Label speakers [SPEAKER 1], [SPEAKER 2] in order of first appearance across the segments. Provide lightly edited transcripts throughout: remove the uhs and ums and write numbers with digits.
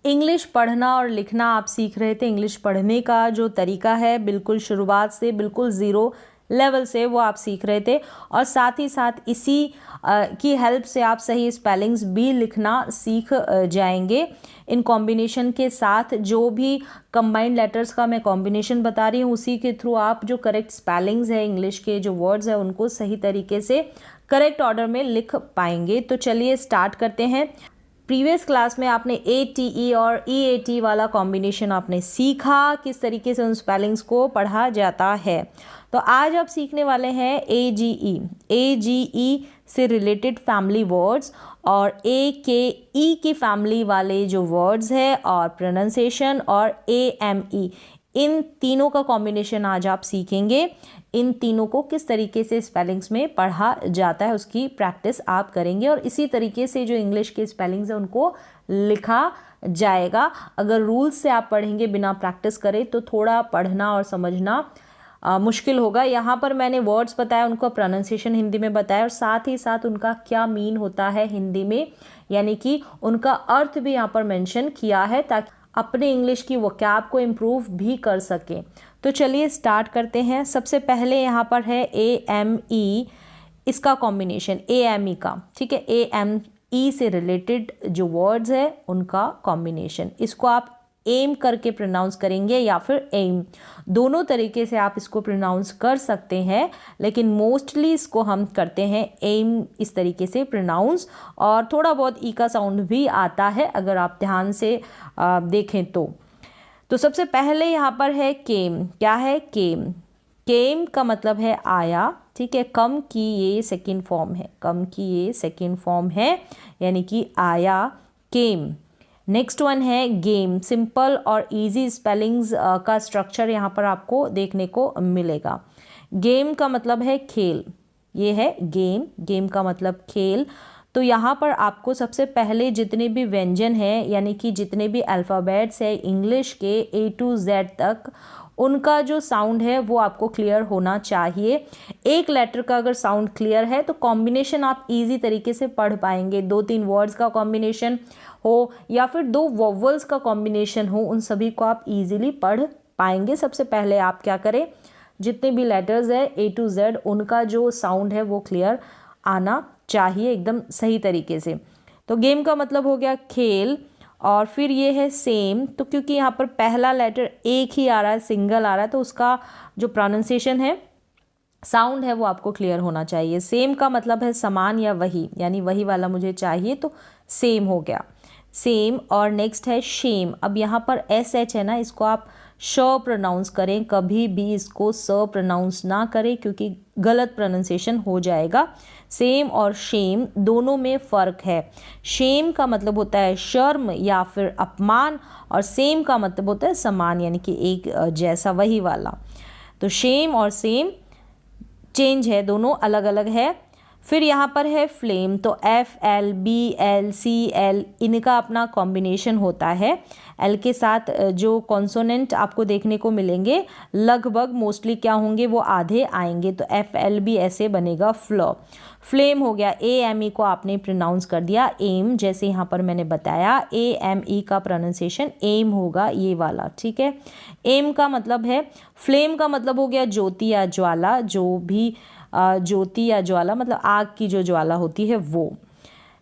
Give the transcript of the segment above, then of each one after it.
[SPEAKER 1] English पढ़ना और लिखना आप सीख रहे थे। इंग्लिश पढ़ने का जो तरीका है बिल्कुल शुरुआत से, बिल्कुल ज़ीरो लेवल से वो आप सीख रहे थे, और साथ ही साथ इसी की हेल्प से आप सही स्पेलिंग्स भी लिखना सीख जाएंगे। इन कॉम्बिनेशन के साथ जो भी कंबाइंड लेटर्स का मैं कॉम्बिनेशन बता रही हूँ उसी के थ्रू आप जो करेक्ट स्पेलिंग्स है इंग्लिश के जो वर्ड्स है उनको सही तरीके से करेक्ट ऑर्डर में लिख पाएंगे। तो चलिए स्टार्ट करते हैं। प्रीवियस क्लास में आपने ATE और EAT वाला कॉम्बिनेशन आपने सीखा, किस तरीके से उन स्पेलिंग्स को पढ़ा जाता है। तो आज आप सीखने वाले हैं AGE। AGE से रिलेटेड फैमिली वर्ड्स और AKE की फैमिली वाले जो वर्ड्स है और प्रोनाउंसिएशन और AME, इन तीनों का कॉम्बिनेशन आज आप सीखेंगे। इन तीनों को किस तरीके से स्पेलिंग्स में पढ़ा जाता है उसकी प्रैक्टिस आप करेंगे, और इसी तरीके से जो इंग्लिश के स्पेलिंग्स है उनको लिखा जाएगा। अगर रूल्स से आप पढ़ेंगे बिना प्रैक्टिस करें तो थोड़ा पढ़ना और समझना मुश्किल होगा। यहाँ पर मैंने वर्ड्स बताया, उनका प्रोनाउंसिएशन हिंदी में बताया और साथ ही साथ उनका क्या मीन होता है हिंदी में, यानी कि उनका अर्थ भी यहाँ पर मेंशन किया है ताकि अपने इंग्लिश की वोकैब को इम्प्रूव भी कर सकें। तो चलिए स्टार्ट करते हैं। सबसे पहले यहाँ पर है AME, इसका कॉम्बिनेशन AME का, ठीक है। AME से रिलेटेड जो वर्ड्स है उनका कॉम्बिनेशन, इसको आप एम करके प्रोनाउंस करेंगे या फिर एम, दोनों तरीके से आप इसको प्रोनाउंस कर सकते हैं, लेकिन मोस्टली इसको हम करते हैं एम इस तरीके से प्रोनाउंस, और थोड़ा बहुत ई का साउंड भी आता है अगर आप ध्यान से देखें तो सबसे पहले यहाँ पर है केम। क्या है? केम। केम का मतलब है आया, ठीक है। कम की ये सेकंड फॉर्म है, कम की ये सेकंड फॉर्म है, यानी कि आया, केम। नेक्स्ट वन है गेम। सिंपल और इजी स्पेलिंग्स का स्ट्रक्चर यहाँ पर आपको देखने को मिलेगा। गेम का मतलब है खेल, ये है गेम। गेम का मतलब खेल। तो यहाँ पर आपको सबसे पहले जितने भी व्यंजन हैं, यानी कि जितने भी अल्फ़ाबेट्स है इंग्लिश के A to Z तक, उनका जो साउंड है वो आपको क्लियर होना चाहिए। एक लेटर का अगर साउंड क्लियर है तो कॉम्बिनेशन आप इजी तरीके से पढ़ पाएंगे। 2-3 वर्ड्स का कॉम्बिनेशन हो या फिर 2 वोवल्स का कॉम्बिनेशन हो, उन सभी को आप इजीली पढ़ पाएंगे। सबसे पहले आप क्या करें, जितने भी लेटर्स है A to Z उनका जो साउंड है वो क्लियर आना चाहिए एकदम सही तरीके से। तो गेम का मतलब हो गया खेल, और फिर ये है सेम। तो क्योंकि यहाँ पर पहला लेटर एक ही आ रहा है, सिंगल आ रहा है, तो उसका जो प्रोनाउंसिएशन है, साउंड है, वो आपको क्लियर होना चाहिए। सेम का मतलब है समान या वही, यानी वही वाला मुझे चाहिए, तो सेम हो गया, सेम। और नेक्स्ट है शेम। अब यहाँ पर SH है ना, इसको आप श प्रोनाउंस करें, कभी भी इसको स प्रोनाउंस ना करें क्योंकि गलत प्रोनाउंसिएशन हो जाएगा। सेम और शेम दोनों में फ़र्क है। शेम का मतलब होता है शर्म या फिर अपमान, और सेम का मतलब होता है समान, यानी कि एक जैसा, वही वाला। तो शेम और सेम चेंज है, दोनों अलग अलग है। फिर यहाँ पर है फ्लेम। तो FLBLCL इनका अपना कॉम्बिनेशन होता है। L के साथ जो कॉन्सोनेंट आपको देखने को मिलेंगे लगभग मोस्टली क्या होंगे, वो आधे आएंगे। तो FLB ऐसे बनेगा फ्लो। फ्लेम हो गया। AME को आपने प्रोनाउंस कर दिया एम, जैसे यहाँ पर मैंने बताया। AME का प्रोनाउंसिएशन एम होगा, ये वाला, ठीक है। एम का मतलब है, फ्लेम का मतलब हो गया ज्योति या ज्वाला, जो भी ज्योति या ज्वाला मतलब आग की जो ज्वाला होती है वो।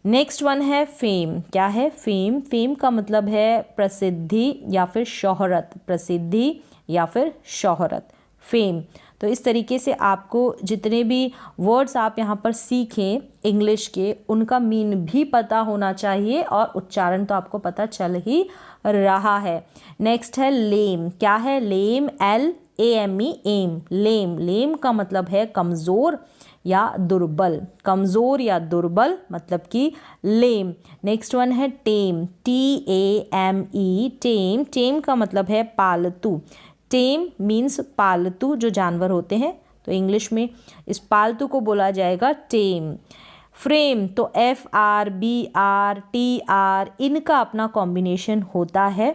[SPEAKER 1] नेक्स्ट वन है फेम। क्या है? फेम। फेम का मतलब है प्रसिद्धि या फिर शोहरत, प्रसिद्धि या फिर शोहरत, फेम। तो इस तरीके से आपको जितने भी वर्ड्स आप यहाँ पर सीखें इंग्लिश के, उनका मीन भी पता होना चाहिए और उच्चारण तो आपको पता चल ही रहा है। नेक्स्ट है लेम। क्या है? लेम, LAME, एम, लेम। लेम का मतलब है कमज़ोर या दुर्बल, कमज़ोर या दुर्बल मतलब कि लेम। नेक्स्ट वन है टेम। TAME, टेम। टेम का मतलब है पालतू। टेम मीन्स पालतू जो जानवर होते हैं, तो इंग्लिश में इस पालतू को बोला जाएगा टेम। फ्रेम। तो FRBRTR इनका अपना कॉम्बिनेशन होता है,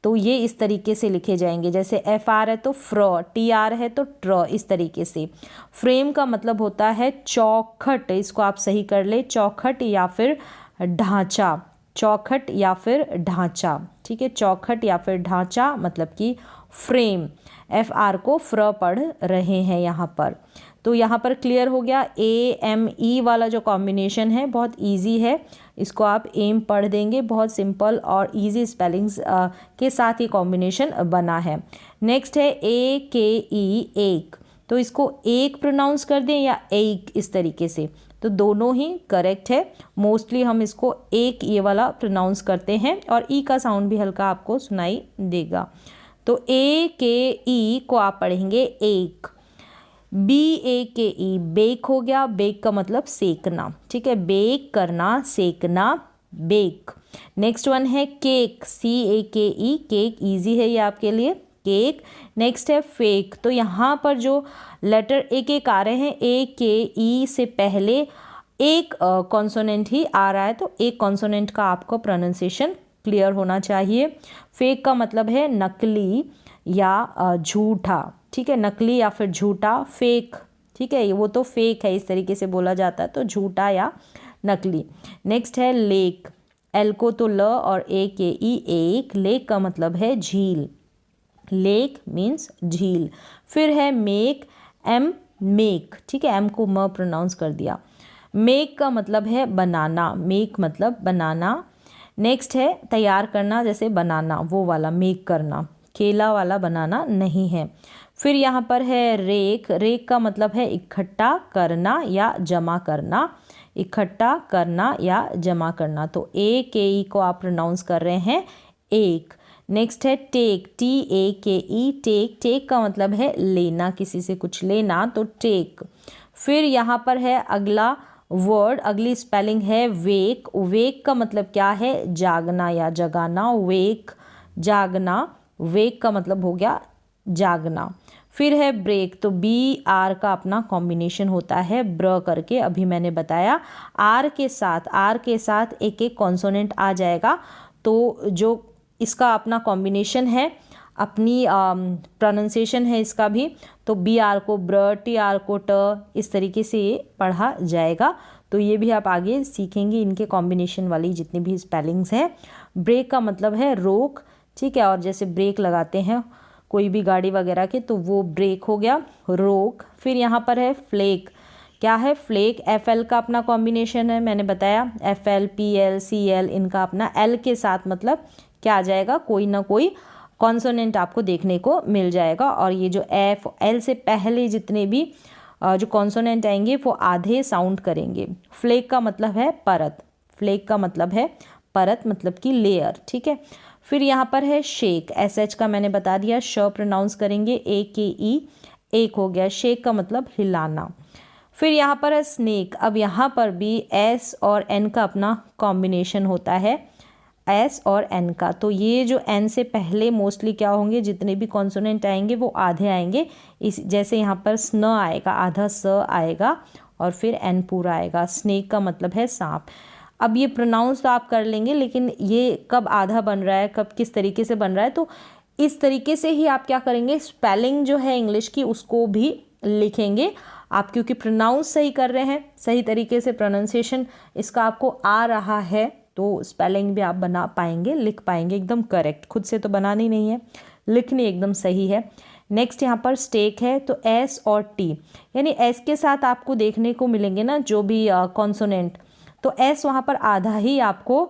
[SPEAKER 1] तो ये इस तरीके से लिखे जाएंगे। जैसे FR है तो फ्र, TR है तो ट्र, इस तरीके से। फ्रेम का मतलब होता है चौखट, इसको आप सही कर ले, चौखट या फिर ढांचा, चौखट या फिर ढांचा, ठीक है, चौखट या फिर ढांचा मतलब कि फ्रेम, FR को फ्र पढ़ रहे हैं यहाँ पर। तो यहाँ पर क्लियर हो गया। AME वाला जो कॉम्बिनेशन है बहुत इजी है, इसको आप एम पढ़ देंगे, बहुत सिंपल और इजी स्पेलिंग्स के साथ ये कॉम्बिनेशन बना है। नेक्स्ट है AKE, एक, तो इसको एक प्रोनाउंस कर दें या एक, इस तरीके से, तो दोनों ही करेक्ट है। मोस्टली हम इसको एक ये वाला प्रोनाउंस करते हैं और ई का साउंड भी हल्का आपको सुनाई देगा। तो AKE को आप पढ़ेंगे एक। BAKE, बेक हो गया, बेक का मतलब सेकना, ठीक है, बेक करना, सेकना, बेक। नेक्स्ट वन है केक, CAKE, केक, इजी है ये आपके लिए, केक। नेक्स्ट है फेक, तो यहाँ पर जो लेटर एक एक आ रहे हैं, AKE से पहले एक कॉन्सोनेंट ही आ रहा है, तो एक कॉन्सोनेंट का आपको प्रोनाउंसिएशन क्लियर होना चाहिए। फेक का मतलब है नकली या झूठा, ठीक है, नकली या फिर झूठा, फेक, ठीक है, वो तो फेक है, इस तरीके से बोला जाता है, तो झूठा या नकली। नेक्स्ट है लेक, L को तो ल और AKE, एक, लेक का मतलब है झील, लेक मीन्स झील। फिर है मेक, M, मेक, ठीक है, M को म प्रोनाउंस कर दिया। मेक का मतलब है बनाना, मेक मतलब बनाना। नेक्स्ट है तैयार करना, जैसे बनाना, वो वाला मेक करना, केला वाला बनाना नहीं है। फिर यहाँ पर है रेक, रेक का मतलब है इकट्ठा करना या जमा करना, इकट्ठा करना या जमा करना, तो AKE को आप प्रोनाउंस कर रहे हैं एक। नेक्स्ट है टेक, TAKE, टेक, टेक का मतलब है लेना, किसी से कुछ लेना, तो टेक। फिर यहाँ पर है अगला वर्ड, अगली स्पेलिंग है वेक, वेक का मतलब क्या है, जागना या जगाना, वेक, जागना, वेक का मतलब हो गया जागना। फिर है ब्रेक, तो BR का अपना कॉम्बिनेशन होता है ब्र करके, अभी मैंने बताया। आर के साथ एक एक कॉन्सोनेंट आ जाएगा, तो जो इसका अपना कॉम्बिनेशन है, अपनी प्रोनाउंसिएशन है इसका भी, तो BR को ब्र, TR को ट, इस तरीके से ये पढ़ा जाएगा। तो ये भी आप आगे सीखेंगे, इनके कॉम्बिनेशन वाली जितनी भी स्पेलिंग्स हैं। ब्रेक का मतलब है रोक, ठीक है, और जैसे ब्रेक लगाते हैं कोई भी गाड़ी वगैरह के, तो वो ब्रेक हो गया, रोक। फिर यहाँ पर है फ्लेक, क्या है, फ्लेक, FL का अपना कॉम्बिनेशन है, मैंने बताया, FL, PL, CL, इनका अपना L के साथ मतलब क्या आ जाएगा, कोई ना कोई कॉन्सोनेंट आपको देखने को मिल जाएगा। और ये जो F, L से पहले जितने भी जो कॉन्सोनेंट आएंगे वो आधे साउंड करेंगे। फ्लेक का मतलब है परत, फ्लेक का मतलब है परत, मतलब कि लेयर, ठीक है। फिर यहाँ पर है शेक, SH का मैंने बता दिया, श प्रोनाउंस करेंगे, AKE, एक हो गया। शेक का मतलब हिलाना। फिर यहाँ पर है स्नेक, अब यहाँ पर भी S और N का अपना कॉम्बिनेशन होता है, S और N का, तो ये जो N से पहले मोस्टली क्या होंगे, जितने भी कॉन्सोनेंट आएंगे वो आधे आएंगे, इस जैसे यहाँ पर स्न आएगा, आधा स आएगा और फिर N पूरा आएगा। स्नेक का मतलब है सांप। अब ये प्रोनाउंस तो आप कर लेंगे, लेकिन ये कब आधा बन रहा है, कब किस तरीके से बन रहा है, तो इस तरीके से ही आप क्या करेंगे, स्पेलिंग जो है इंग्लिश की उसको भी लिखेंगे आप, क्योंकि प्रोनाउंस सही कर रहे हैं, सही तरीके से प्रोनाउंसिएशन इसका आपको आ रहा है, तो स्पेलिंग भी आप बना पाएंगे, लिख पाएंगे एकदम करेक्ट, खुद से तो बनानी नहीं है, लिखनी एकदम सही है। नेक्स्ट यहाँ पर स्टेक है, तो S और T, यानी S के साथ आपको देखने को मिलेंगे ना जो भी कॉन्सोनेंट, तो S वहाँ पर आधा ही आपको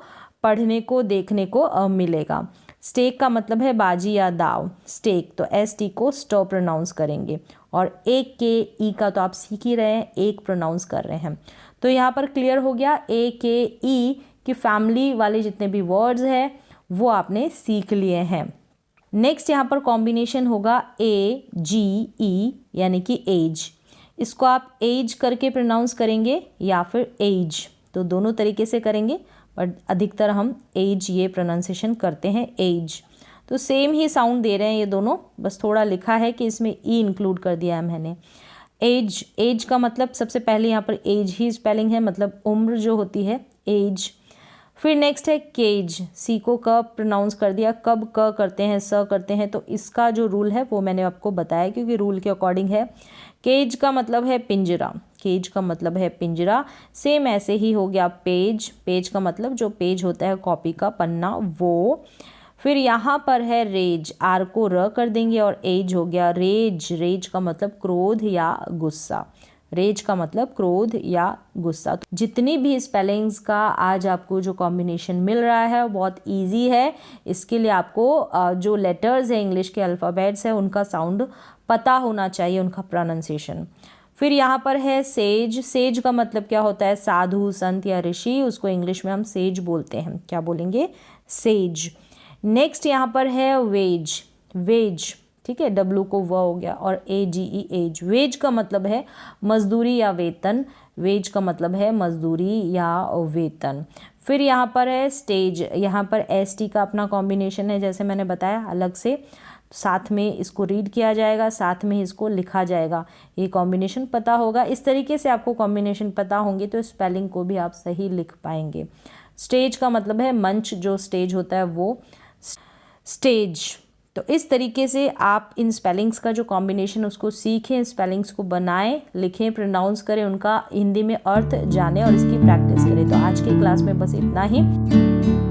[SPEAKER 1] पढ़ने को देखने को मिलेगा। स्टेक का मतलब है बाजी या दाव, स्टेक, तो ST को स्टो प्रोनाउंस करेंगे। और AKE का तो आप सीख ही रहे हैं, एक प्रोनाउंस कर रहे हैं। तो यहाँ पर क्लियर हो गया, AKE की फैमिली वाले जितने भी वर्ड्स हैं वो आपने सीख लिए हैं। नेक्स्ट यहाँ पर कॉम्बिनेशन होगा AGE, यानी कि एज, इसको आप एज करके प्रोनाउंस करेंगे या फिर एज, तो दोनों तरीके से करेंगे, बट अधिकतर हम एज ये प्रोनाउंसिएशन करते हैं, एज। तो सेम ही साउंड दे रहे हैं ये दोनों, बस थोड़ा लिखा है कि इसमें ई इंक्लूड कर दिया है मैंने। एज, एज का मतलब सबसे पहले यहाँ पर एज ही स्पेलिंग है, मतलब उम्र जो होती है, एज। फिर नेक्स्ट है केज, सी को क प्रोनाउंस कर दिया, कब क करते हैं, स करते हैं, तो इसका जो रूल है वो मैंने आपको बताया, क्योंकि रूल के अकॉर्डिंग है। केज का मतलब है पिंजरा, केज का मतलब है पिंजरा। सेम ऐसे ही हो गया पेज, पेज का मतलब जो पेज होता है कॉपी का पन्ना वो। फिर यहाँ पर है रेज, आर को र कर देंगे और एज हो गया रेज, रेज का मतलब क्रोध या गुस्सा, रेज का मतलब क्रोध या गुस्सा। तो जितनी भी स्पेलिंग्स का आज आपको जो कॉम्बिनेशन मिल रहा है वो बहुत इजी है। इसके लिए आपको जो लेटर्स है इंग्लिश के अल्फ़ाबेट्स है उनका साउंड पता होना चाहिए, उनका प्रोनाउंसिएशन। फिर यहाँ पर है सेज, सेज का मतलब क्या होता है, साधु संत या ऋषि, उसको इंग्लिश में हम सेज बोलते हैं। क्या बोलेंगे, सेज। नेक्स्ट यहाँ पर है वेज, वेज, ठीक है, डब्लू को व हो गया और AGE एज। वेज का मतलब है मजदूरी या वेतन, वेज का मतलब है मजदूरी या वेतन। फिर यहाँ पर है स्टेज, यहाँ पर ST का अपना कॉम्बिनेशन है, जैसे मैंने बताया अलग से, साथ में इसको रीड किया जाएगा, साथ में इसको लिखा जाएगा। ये कॉम्बिनेशन पता होगा, इस तरीके से आपको कॉम्बिनेशन पता होंगे तो स्पेलिंग को भी आप सही लिख पाएंगे। स्टेज का मतलब है मंच, जो स्टेज होता है वो स्टेज। तो इस तरीके से आप इन स्पेलिंग्स का जो कॉम्बिनेशन उसको सीखें, स्पेलिंग्स को बनाएं, लिखें, प्रोनाउंस करें, उनका हिंदी में अर्थ जानें और इसकी प्रैक्टिस करें। तो आज की क्लास में बस इतना ही।